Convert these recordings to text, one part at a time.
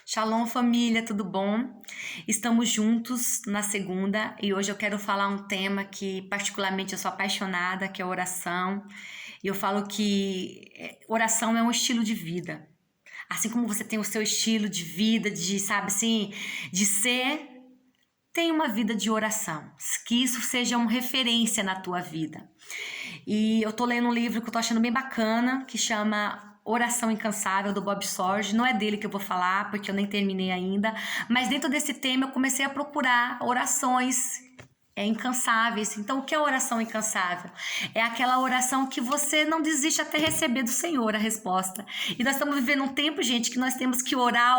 Shalom, família, tudo bom? Estamos juntos na segunda e hoje eu quero falar um tema que particularmente eu sou apaixonada, que é oração. E eu falo que oração é um estilo de vida. Assim como você tem o seu estilo de vida, sabe assim, de ser, tem uma vida de oração. Que isso seja uma referência na tua vida. E eu tô lendo um livro que eu tô achando bem bacana, que chama Oração Incansável, do Bob Sorge. Não é dele que eu vou falar, porque eu nem terminei ainda. Mas dentro desse tema eu comecei a procurar orações incansáveis. Então, o que é oração incansável? É aquela oração que você não desiste até receber do Senhor a resposta. E nós estamos vivendo um tempo, gente, que nós temos que orar,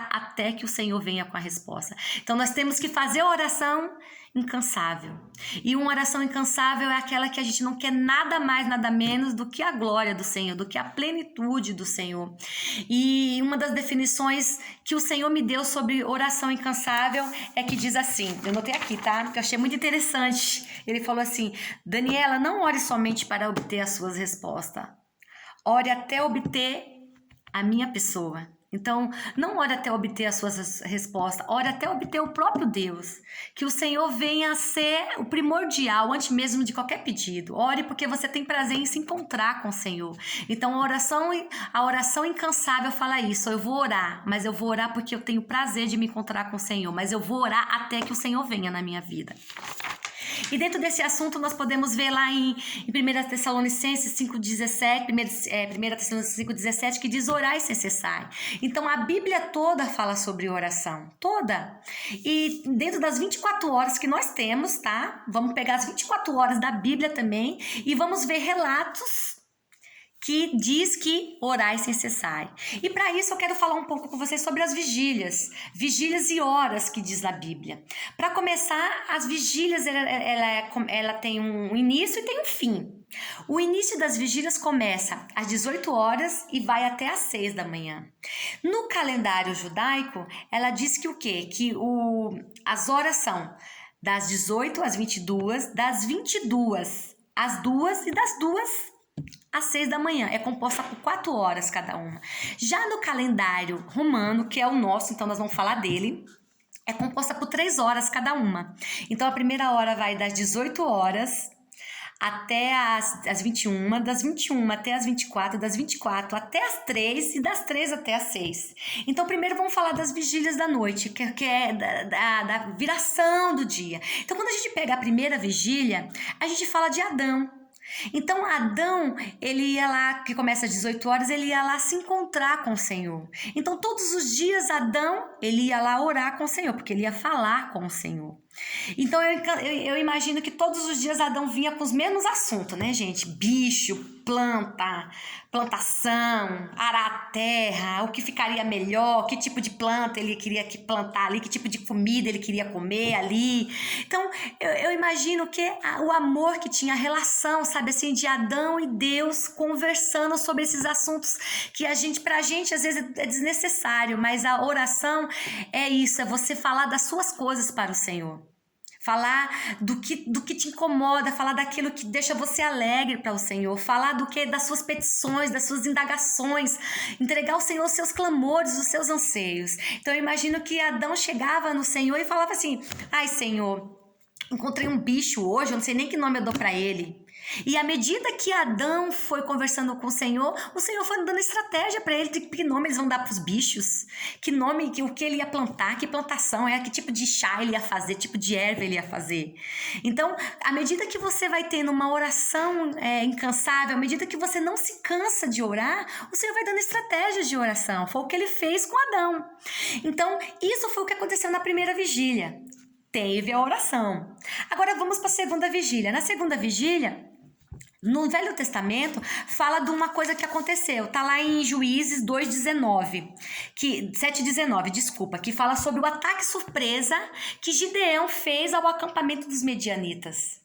até que o Senhor venha com a resposta. Então, nós temos que fazer a oração incansável. E uma oração incansável é aquela que a gente não quer nada mais, nada menos do que a glória do Senhor, do que a plenitude do Senhor. E uma das definições que o Senhor me deu sobre oração incansável é que diz assim, eu notei aqui, tá? Que eu achei muito interessante. Ele falou assim: Daniela, não ore somente para obter as suas respostas. Ore até obter a minha pessoa. Então, não ore até obter as suas respostas, ore até obter o próprio Deus. Que o Senhor venha a ser o primordial, antes mesmo de qualquer pedido. Ore porque você tem prazer em se encontrar com o Senhor. Então, a oração incansável fala isso. Eu vou orar, mas eu vou orar porque eu tenho prazer de me encontrar com o Senhor. Mas eu vou orar até que o Senhor venha na minha vida. E dentro desse assunto nós podemos ver lá em 1 Tessalonicenses 5,17, 1 Tessalonicenses 5,17, que diz orai sem cessar. Então a Bíblia toda fala sobre oração, toda. E dentro das 24 horas que nós temos, tá? Vamos pegar as 24 horas da Bíblia também e vamos ver relatos que diz que orai sem cessar. E para isso eu quero falar um pouco com vocês sobre as vigílias e horas que diz na Bíblia. Para começar, as vigílias ela tem um início e tem um fim. O início das vigílias começa às 18 horas e vai até às 6 da manhã. No calendário judaico, ela diz que o quê? Que as horas são das 18 às 22, das 22 às 2 e das 2 às 6 da manhã. É composta por 4 horas cada uma. Já no calendário romano, que é o nosso, então nós vamos falar dele, é composta por 3 horas cada uma. Então a primeira hora vai das 18 horas até as 21, das 21 até as 24, das 24 até as 3 e das 3 até as 6. Então primeiro vamos falar das vigílias da noite, que é da viração do dia. Então quando a gente pega a primeira vigília, a gente fala de Adão. Então Adão, ele ia lá, que começa às 18 horas, ele ia lá se encontrar com o Senhor. Então todos os dias Adão, ele ia lá orar com o Senhor, porque ele ia falar com o Senhor. Então eu imagino que todos os dias Adão vinha com os mesmos assuntos, né, gente? Bicho, plantação, arar a terra, o que ficaria melhor, que tipo de planta ele queria plantar ali, que tipo de comida ele queria comer ali. Então eu imagino que o amor que tinha, a relação, sabe assim, de Adão e Deus conversando sobre esses assuntos que pra gente às vezes é desnecessário, mas a oração é isso, é você falar das suas coisas para o Senhor. Falar do que te incomoda, falar daquilo que deixa você alegre para o Senhor, falar das suas petições, das suas indagações, entregar ao Senhor os seus clamores, os seus anseios. Então eu imagino que Adão chegava no Senhor e falava assim: ai, Senhor, encontrei um bicho hoje, eu não sei nem que nome eu dou para ele. E à medida que Adão foi conversando com o Senhor foi dando estratégia para ele de que nome eles vão dar para os bichos, que nome, o que ele ia plantar, que plantação é, que tipo de chá ele ia fazer, tipo de erva ele ia fazer. Então, à medida que você vai tendo uma oração incansável, à medida que você não se cansa de orar, o Senhor vai dando estratégias de oração. Foi o que ele fez com Adão. Então, isso foi o que aconteceu na primeira vigília. Teve a oração. Agora vamos para a segunda vigília. Na segunda vigília, no Velho Testamento, fala de uma coisa que aconteceu. Tá lá em Juízes 7:19, desculpa, que fala sobre o ataque surpresa que Gideão fez ao acampamento dos medianitas.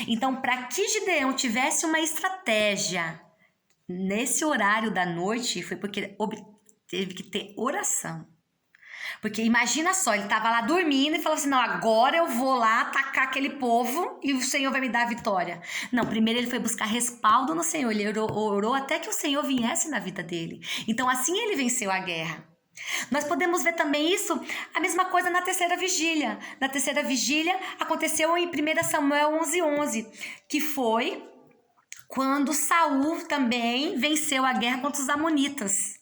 Então, para que Gideão tivesse uma estratégia nesse horário da noite, foi porque teve que ter oração. Porque imagina só, ele estava lá dormindo e falou assim: não, agora eu vou lá atacar aquele povo e o Senhor vai me dar a vitória. Não, primeiro ele foi buscar respaldo no Senhor, ele orou até que o Senhor viesse na vida dele. Então assim ele venceu a guerra. Nós podemos ver também isso, a mesma coisa na terceira vigília. Na terceira vigília aconteceu em 1 Samuel 11:11, que foi quando Saul também venceu a guerra contra os amonitas.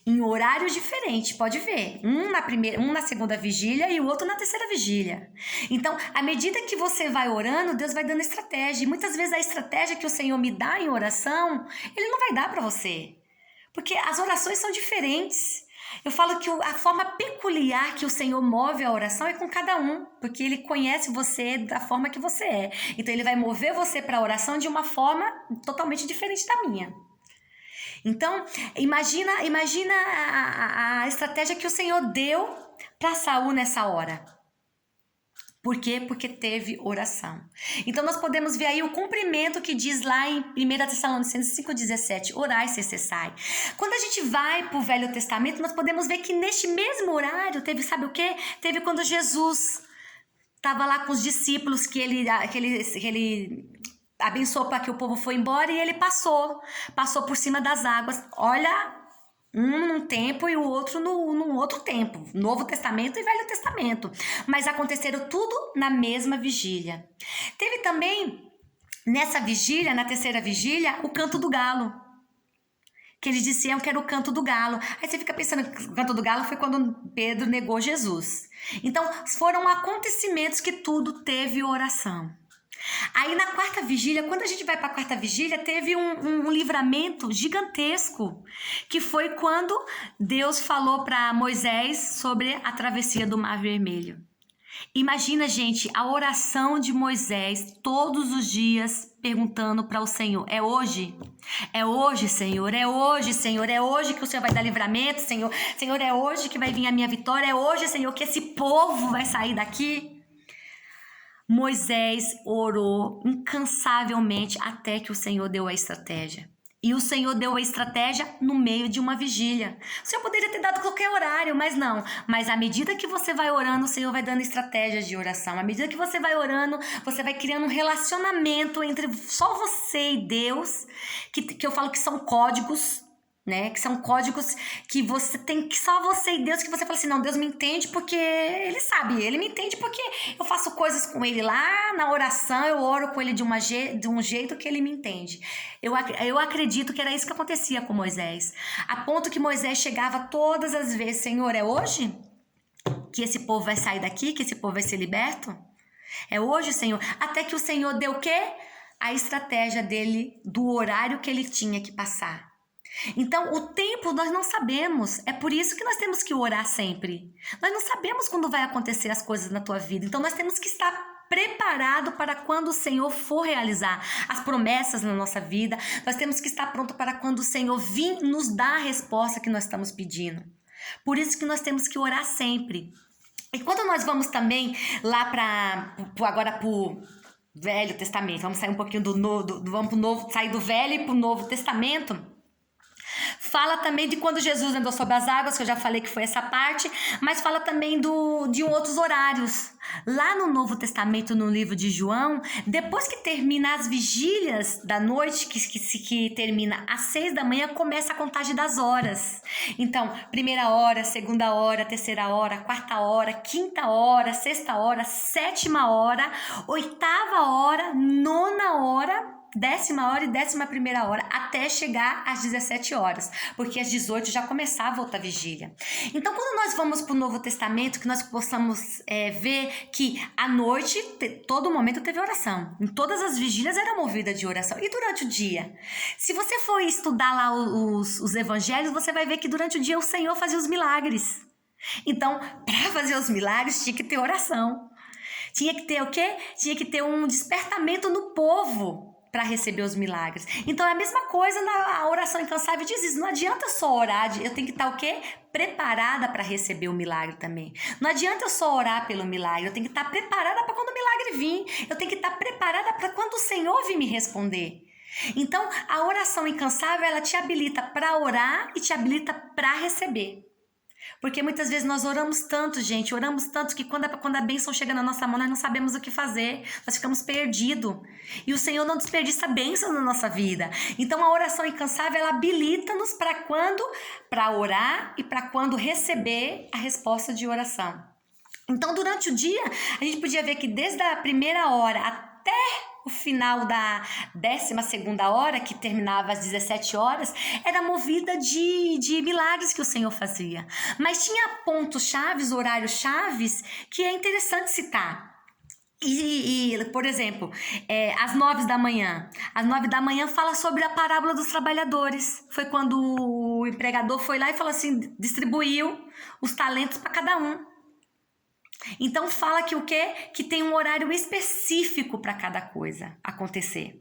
Em horários diferentes, pode ver. Um na segunda vigília e o outro na terceira vigília. Então, à medida que você vai orando, Deus vai dando estratégia. E muitas vezes a estratégia que o Senhor me dá em oração, Ele não vai dar para você. Porque as orações são diferentes. Eu falo que a forma peculiar que o Senhor move a oração é com cada um, porque Ele conhece você da forma que você é. Então Ele vai mover você para a oração de uma forma totalmente diferente da minha. Então, imagina a estratégia que o Senhor deu para Saul nessa hora. Por quê? Porque teve oração. Então, nós podemos ver aí o cumprimento que diz lá em 1 Tessalonicenses 5,17, orai sem cessar. Quando a gente vai para o Velho Testamento, nós podemos ver que neste mesmo horário, teve, sabe o quê? Teve quando Jesus estava lá com os discípulos, que ele abençoou para que o povo foi embora e ele passou por cima das águas. Olha, um num tempo e o outro num outro tempo, Novo Testamento e Velho Testamento, mas aconteceram tudo na mesma vigília. Teve também nessa vigília, na terceira vigília, o canto do galo, que eles disseram que era o canto do galo. Aí você fica pensando que o canto do galo foi quando Pedro negou Jesus. Então foram acontecimentos que tudo teve oração. Aí na quarta vigília, quando a gente vai para a quarta vigília, teve um livramento gigantesco, que foi quando Deus falou para Moisés sobre a travessia do Mar Vermelho. Imagina, gente, a oração de Moisés todos os dias perguntando para o Senhor: é hoje? É hoje, Senhor? É hoje, Senhor? É hoje que o Senhor vai dar livramento, Senhor? Senhor, é hoje que vai vir a minha vitória? É hoje, Senhor, que esse povo vai sair daqui? Moisés orou incansavelmente até que o Senhor deu a estratégia. E o Senhor deu a estratégia no meio de uma vigília. O Senhor poderia ter dado qualquer horário, mas não. Mas à medida que você vai orando, o Senhor vai dando estratégias de oração. À medida que você vai orando, você vai criando um relacionamento entre só você e Deus, que eu falo que são códigos, né? Que são códigos que você tem, que só você e Deus, que você fala assim, não, Deus me entende porque Ele sabe, Ele me entende porque eu faço coisas com Ele lá na oração, eu oro com Ele de um jeito que Ele me entende. Eu acredito que era isso que acontecia com Moisés, a ponto que Moisés chegava todas as vezes: Senhor, é hoje que esse povo vai sair daqui, que esse povo vai ser liberto? É hoje, Senhor? Até que o Senhor deu o quê? A estratégia dele, do horário que ele tinha que passar. Então, o tempo nós não sabemos. É por isso que nós temos que orar sempre. Nós não sabemos quando vai acontecer as coisas na tua vida. Então, nós temos que estar preparado para quando o Senhor for realizar as promessas na nossa vida. Nós temos que estar pronto para quando o Senhor vir nos dar a resposta que nós estamos pedindo. Por isso que nós temos que orar sempre. E quando nós vamos também lá agora para o Velho Testamento, vamos sair um pouquinho vamos pro novo, sair do Velho e para o Novo Testamento. Fala também de quando Jesus andou sobre as águas, que eu já falei que foi essa parte, mas fala também de outros horários. Lá no Novo Testamento, no livro de João, depois que termina as vigílias da noite, que termina às 6 da manhã, começa a contagem das horas. Então, 1ª hora, 2ª hora, 3ª hora, 4ª hora, 5ª hora, 6ª hora, 7ª hora, 8ª hora, 9ª hora, 10ª hora e 11ª hora, até chegar às 17 horas, porque às 18 já começava outra vigília. Então, quando nós vamos para o Novo Testamento, que nós possamos ver que à noite, todo momento teve oração, em todas as vigílias era movida de oração, e durante o dia? Se você for estudar lá os evangelhos, você vai ver que durante o dia o Senhor fazia os milagres. Então, para fazer os milagres, tinha que ter oração. Tinha que ter o quê? Tinha que ter um despertamento no povo para receber os milagres. Então é a mesma coisa na oração incansável, diz isso. Não adianta só orar, eu tenho que estar o quê? Preparada para receber o milagre também. Não adianta eu só orar pelo milagre, eu tenho que estar preparada para quando o milagre vir. Eu tenho que estar preparada para quando o Senhor vir me responder. Então a oração incansável, ela te habilita para orar e te habilita para receber. Porque muitas vezes nós oramos tanto, gente, oramos tanto que quando a bênção chega na nossa mão, nós não sabemos o que fazer, nós ficamos perdidos. E o Senhor não desperdiça bênção na nossa vida. Então a oração incansável, ela habilita-nos para quando? Para orar e para quando receber a resposta de oração. Então durante o dia, a gente podia ver que desde a primeira hora até o final da 12ª hora, que terminava às 17 horas, era movida de milagres que o Senhor fazia. Mas tinha pontos chaves, horários chaves, que é interessante citar. Por exemplo, às 9 da manhã. Às 9 da manhã fala sobre a parábola dos trabalhadores. Foi quando o empregador foi lá e falou assim, distribuiu os talentos para cada um. Então fala que o quê? Que tem um horário específico para cada coisa acontecer.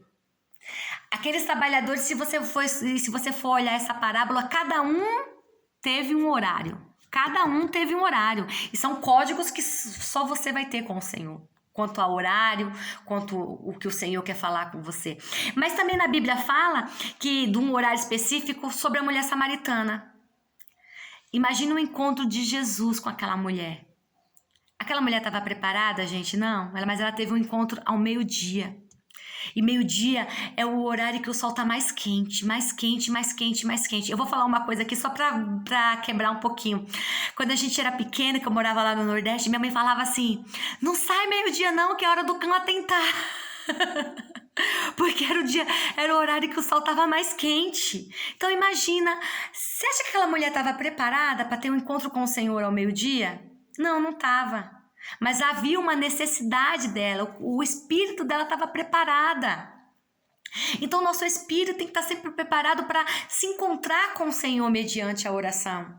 Aqueles trabalhadores, se você for olhar essa parábola, cada um teve um horário. Cada um teve um horário. E são códigos que só você vai ter com o Senhor. Quanto ao horário, quanto o que o Senhor quer falar com você. Mas também na Bíblia fala que de um horário específico sobre a mulher samaritana. Imagina o encontro de Jesus com aquela mulher. Aquela mulher estava preparada, gente? Não, mas ela teve um encontro ao meio-dia. E meio-dia é o horário que o sol tá mais quente, mais quente, mais quente, mais quente. Eu vou falar uma coisa aqui só pra quebrar um pouquinho. Quando a gente era pequena, que eu morava lá no Nordeste, minha mãe falava assim, não sai meio-dia não, que é hora do cão atentar. Porque era o horário que o sol tava mais quente. Então imagina, você acha que aquela mulher estava preparada para ter um encontro com o Senhor ao meio-dia? Não, não estava. Mas havia uma necessidade dela, o espírito dela estava preparada. Então, nosso espírito tem que estar sempre preparado para se encontrar com o Senhor mediante a oração.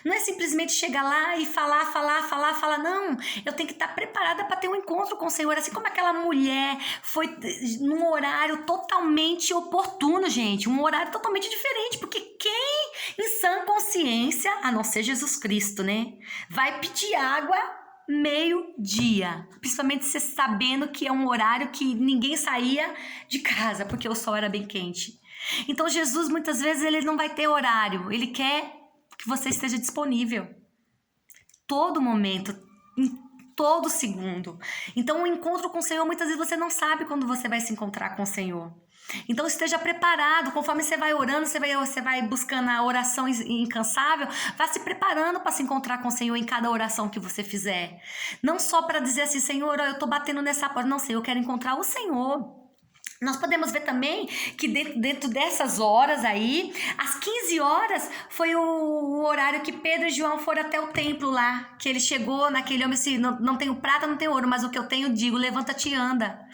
Não é simplesmente chegar lá e falar. Não, eu tenho que estar preparada para ter um encontro com o Senhor. Assim como aquela mulher foi num horário totalmente oportuno, gente. Um horário totalmente diferente. Porque quem, em sã consciência, a não ser Jesus Cristo, né? Vai pedir água meio-dia. Principalmente você sabendo que é um horário que ninguém saía de casa, porque o sol era bem quente. Então, Jesus, muitas vezes, ele não vai ter horário. Ele quer que você esteja disponível todo momento, em todo segundo. Então o encontro com o Senhor, muitas vezes você não sabe quando você vai se encontrar com o Senhor. Então esteja preparado, conforme você vai orando, você vai buscando a oração incansável, vá se preparando para se encontrar com o Senhor em cada oração que você fizer. Não só para dizer assim, Senhor, eu estou batendo nessa porta. Não, Senhor, eu quero encontrar o Senhor. Nós podemos ver também que dentro dessas horas aí, às 15 horas, foi o horário que Pedro e João foram até o templo lá. Que ele chegou naquele homem assim, não tenho prata, não tenho ouro, mas o que eu tenho, digo, levanta-te e anda.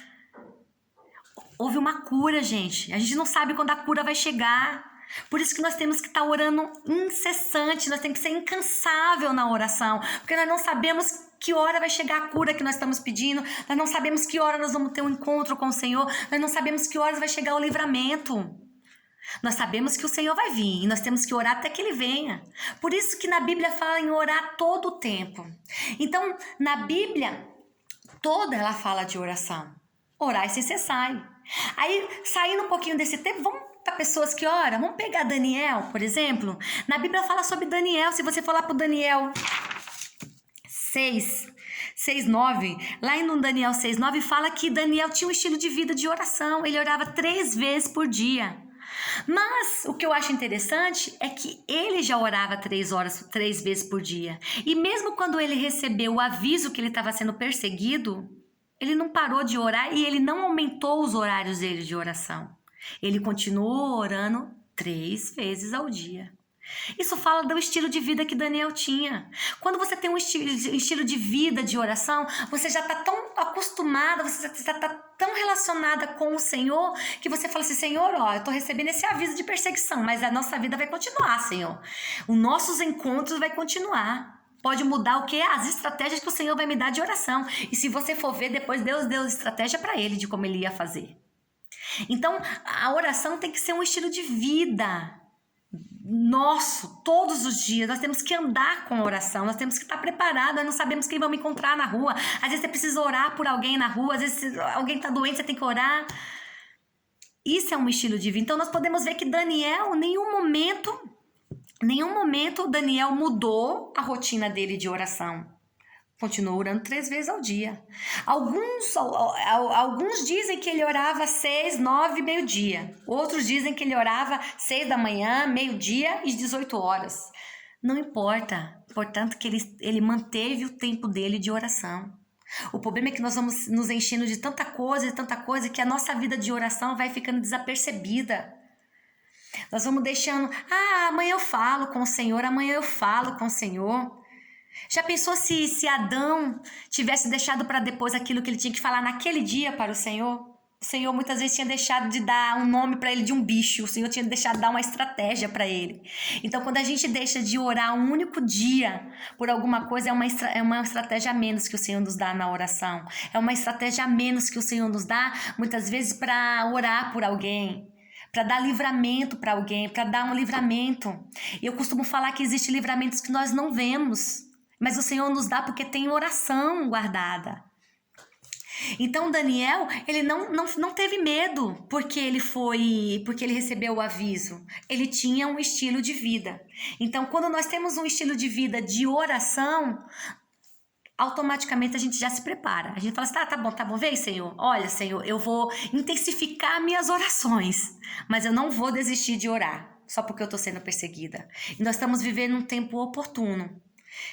Houve uma cura, gente. A gente não sabe quando a cura vai chegar. Por isso que nós temos que estar orando incessante, nós temos que ser incansável na oração. Porque nós não sabemos que hora vai chegar a cura que nós estamos pedindo, nós não sabemos que hora nós vamos ter um encontro com o Senhor, nós não sabemos que horas vai chegar o livramento. Nós sabemos que o Senhor vai vir e nós temos que orar até que Ele venha. Por isso que na Bíblia fala em orar todo o tempo. Então, na Bíblia toda ela fala de oração. Orar sem cessar. Aí, saindo um pouquinho desse tempo, vamos para pessoas que oram. Vamos pegar Daniel, por exemplo. Na Bíblia fala sobre Daniel. Se você for lá para o Daniel 6:9, lá no Daniel 6:9 fala que Daniel tinha um estilo de vida de oração, ele orava 3 vezes por dia. Mas o que eu acho interessante é que ele já orava 3 vezes por dia. E mesmo quando ele recebeu o aviso que ele estava sendo perseguido, ele não parou de orar e ele não aumentou os horários dele de oração. Ele continuou orando 3 vezes ao dia. Isso fala do estilo de vida que Daniel tinha. Quando você tem um estilo de vida de oração, você já está tão acostumada, você já está tão relacionada com o Senhor, que você fala assim, Senhor, ó, eu estou recebendo esse aviso de perseguição, mas a nossa vida vai continuar, Senhor. Os nossos encontros vai continuar. Pode mudar o quê? As estratégias que o Senhor vai me dar de oração. E se você for ver, depois Deus deu estratégia para ele de como ele ia fazer. Então, a oração tem que ser um estilo de vida nosso, todos os dias. Nós temos que andar com a oração, nós temos que estar preparados, nós não sabemos quem vamos encontrar na rua. Às vezes você precisa orar por alguém na rua, às vezes alguém está doente, você tem que orar. Isso é um estilo de vida. Então nós podemos ver que Daniel, em nenhum momento, Em nenhum momento Daniel mudou a rotina dele de oração. Continuou orando 3 vezes ao dia. Alguns dizem que ele orava 6, 9, meio-dia. Outros dizem que ele orava 6 da manhã, meio-dia e 18 horas. Não importa. Portanto, que ele manteve o tempo dele de oração. O problema é que nós vamos nos enchendo de tanta coisa, que a nossa vida de oração vai ficando desapercebida. Nós vamos deixando, amanhã eu falo com o Senhor, amanhã eu falo com o Senhor. Já pensou se Adão tivesse deixado para depois aquilo que ele tinha que falar naquele dia para o Senhor? O Senhor muitas vezes tinha deixado de dar um nome para ele de um bicho. O Senhor tinha deixado de dar uma estratégia para ele. Então, quando a gente deixa de orar um único dia por alguma coisa, é uma estratégia a menos que o Senhor nos dá na oração. É uma estratégia a menos que o Senhor nos dá, muitas vezes, para orar por alguém, para dar livramento para alguém, para dar um livramento. E eu costumo falar que existem livramentos que nós não vemos, mas o Senhor nos dá porque tem oração guardada. Então Daniel, ele não teve medo porque ele recebeu o aviso. Ele tinha um estilo de vida. Então, quando nós temos um estilo de vida de oração, automaticamente a gente já se prepara. A gente fala assim, tá bom, vem, Senhor. Olha, Senhor, eu vou intensificar minhas orações, mas eu não vou desistir de orar só porque eu estou sendo perseguida. E nós estamos vivendo um tempo oportuno.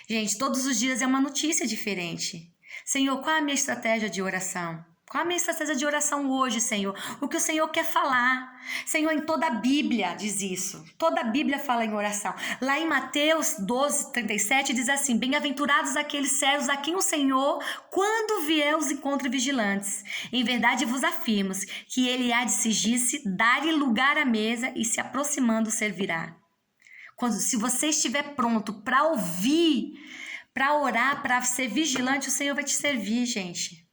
Gente, todos os dias é uma notícia diferente. Senhor, qual é a minha estratégia de oração? Qual é a minha estratégia de oração hoje, Senhor? O que o Senhor quer falar? Senhor, em toda a Bíblia diz isso. Toda a Bíblia fala em oração. Lá em Mateus 12, 37 diz assim, bem-aventurados aqueles servos a quem o Senhor, quando vier, os encontre vigilantes. Em verdade vos afirmo que ele há de sigir-se, dar-lhe lugar à mesa e se aproximando servirá. Se você estiver pronto para ouvir, para orar, para ser vigilante, o Senhor vai te servir, gente.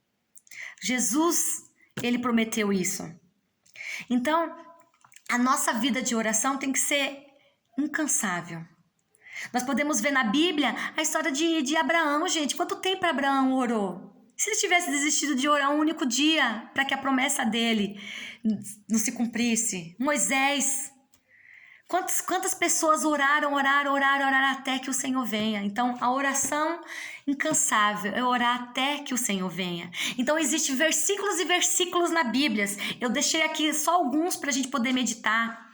Jesus, ele prometeu isso. Então, a nossa vida de oração tem que ser incansável. Nós podemos ver na Bíblia a história de Abraão, gente. Quanto tempo Abraão orou? Se ele tivesse desistido de orar um único dia para que a promessa dele não se cumprisse? Moisés. Quantas pessoas oraram até que o Senhor venha? Então, a oração incansável é orar até que o Senhor venha. Então, existem versículos e versículos na Bíblia. Eu deixei aqui só alguns para a gente poder meditar.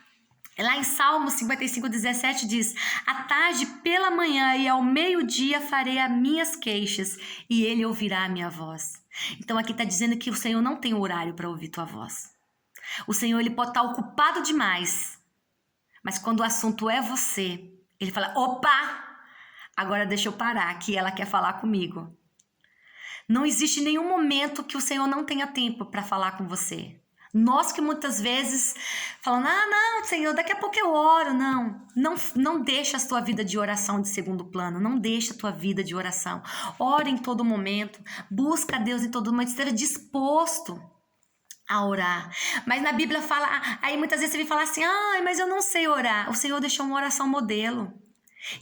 Lá em Salmo 55, 17 diz, à tarde, pela manhã e ao meio-dia farei as minhas queixas e ele ouvirá a minha voz. Então, aqui está dizendo que o Senhor não tem horário para ouvir tua voz. O Senhor, ele pode estar ocupado demais. Mas quando o assunto é você, ele fala, opa, agora deixa eu parar, que ela quer falar comigo. Não existe nenhum momento que o Senhor não tenha tempo para falar com você. Nós que muitas vezes falamos, não, Senhor, daqui a pouco eu oro. Não deixa a tua vida de oração de segundo plano, não deixa a tua vida de oração. Ora em todo momento, busca a Deus em todo momento, esteja disposto a orar. Mas na Bíblia fala, aí muitas vezes você vem falar assim, mas eu não sei orar. O Senhor deixou uma oração modelo.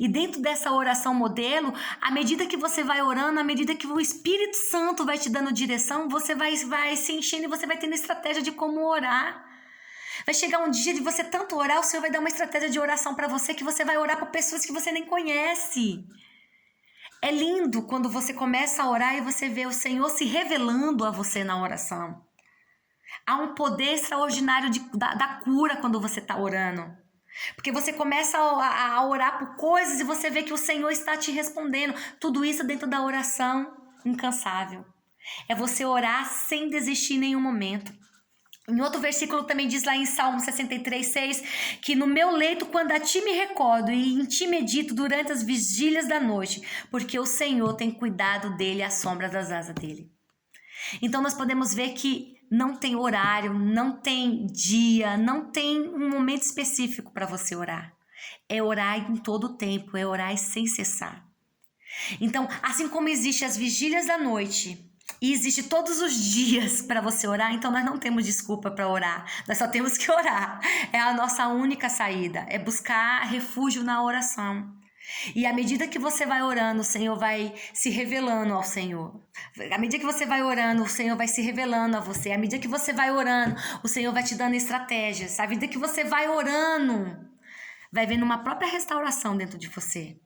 E dentro dessa oração modelo, à medida que você vai orando, à medida que o Espírito Santo vai te dando direção, você vai se enchendo e você vai tendo estratégia de como orar. Vai chegar um dia de você tanto orar, o Senhor vai dar uma estratégia de oração para você, que você vai orar para pessoas que você nem conhece. É lindo quando você começa a orar e você vê o Senhor se revelando a você na oração. Há um poder extraordinário da cura quando você está orando. Porque você começa a orar por coisas e você vê que o Senhor está te respondendo. Tudo isso dentro da oração incansável. É você orar sem desistir em nenhum momento. Em outro versículo também diz lá em Salmo 63, 6, que no meu leito, quando a ti me recordo e em ti medito durante as vigílias da noite, porque o Senhor tem cuidado dele à sombra das asas dele. Então nós podemos ver que não tem horário, não tem dia, não tem um momento específico para você orar. É orar em todo o tempo, é orar sem cessar. Então, assim como existem as vigílias da noite e existe todos os dias para você orar, então nós não temos desculpa para orar. Nós só temos que orar. É a nossa única saída, é buscar refúgio na oração. E à medida que você vai orando, o Senhor vai se revelando ao Senhor. À medida que você vai orando, o Senhor vai se revelando a você. À medida que você vai orando, o Senhor vai te dando estratégias. À medida que você vai orando, vai vendo uma própria restauração dentro de você.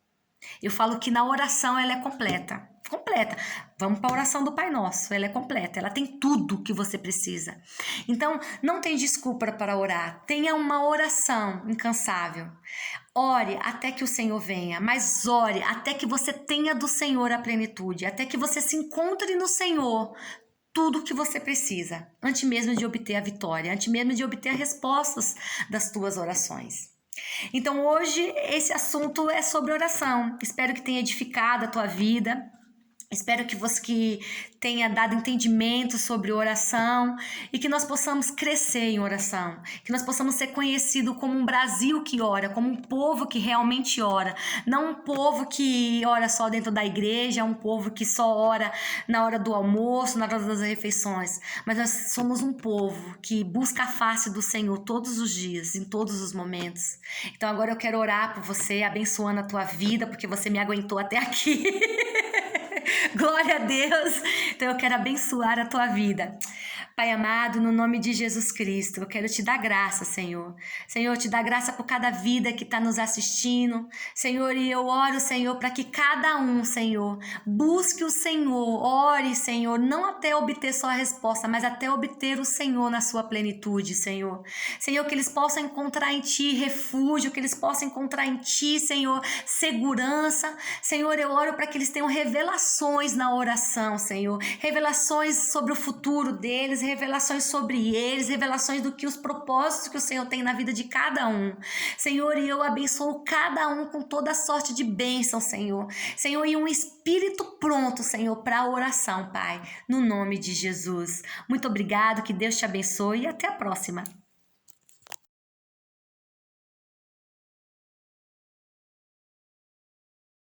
Eu falo que na oração ela é completa. Completa. Vamos para a oração do Pai Nosso. Ela é completa. Ela tem tudo que você precisa. Então, não tem desculpa para orar. Tenha uma oração incansável. Ore até que o Senhor venha, mas ore até que você tenha do Senhor a plenitude, até que você se encontre no Senhor tudo o que você precisa, antes mesmo de obter a vitória, antes mesmo de obter as respostas das tuas orações. Então hoje esse assunto é sobre oração. Espero que tenha edificado a tua vida. Espero que você tenha dado entendimento sobre oração e que nós possamos crescer em oração, que nós possamos ser conhecidos como um Brasil que ora, como um povo que realmente ora, não um povo que ora só dentro da igreja, um povo que só ora na hora do almoço, na hora das refeições, mas nós somos um povo que busca a face do Senhor todos os dias, em todos os momentos. Então agora eu quero orar por você, abençoando a tua vida, porque você me aguentou até aqui. Glória a Deus. Então eu quero abençoar a tua vida. Pai amado, no nome de Jesus Cristo, eu quero te dar graça, Senhor. Senhor, te dar graça por cada vida que está nos assistindo. Senhor, e eu oro, Senhor, para que cada um, Senhor, busque o Senhor. Ore, Senhor, não até obter só a resposta, mas até obter o Senhor na sua plenitude, Senhor. Senhor, que eles possam encontrar em Ti refúgio, que eles possam encontrar em Ti, Senhor, segurança. Senhor, eu oro para que eles tenham revelações na oração, Senhor. Revelações sobre o futuro deles, revelações sobre eles, revelações do que os propósitos que o Senhor tem na vida de cada um. Senhor, e eu abençoo cada um com toda sorte de bênção, Senhor. Senhor, e um espírito pronto, Senhor, para a oração, Pai, no nome de Jesus. Muito obrigado, que Deus te abençoe e até a próxima.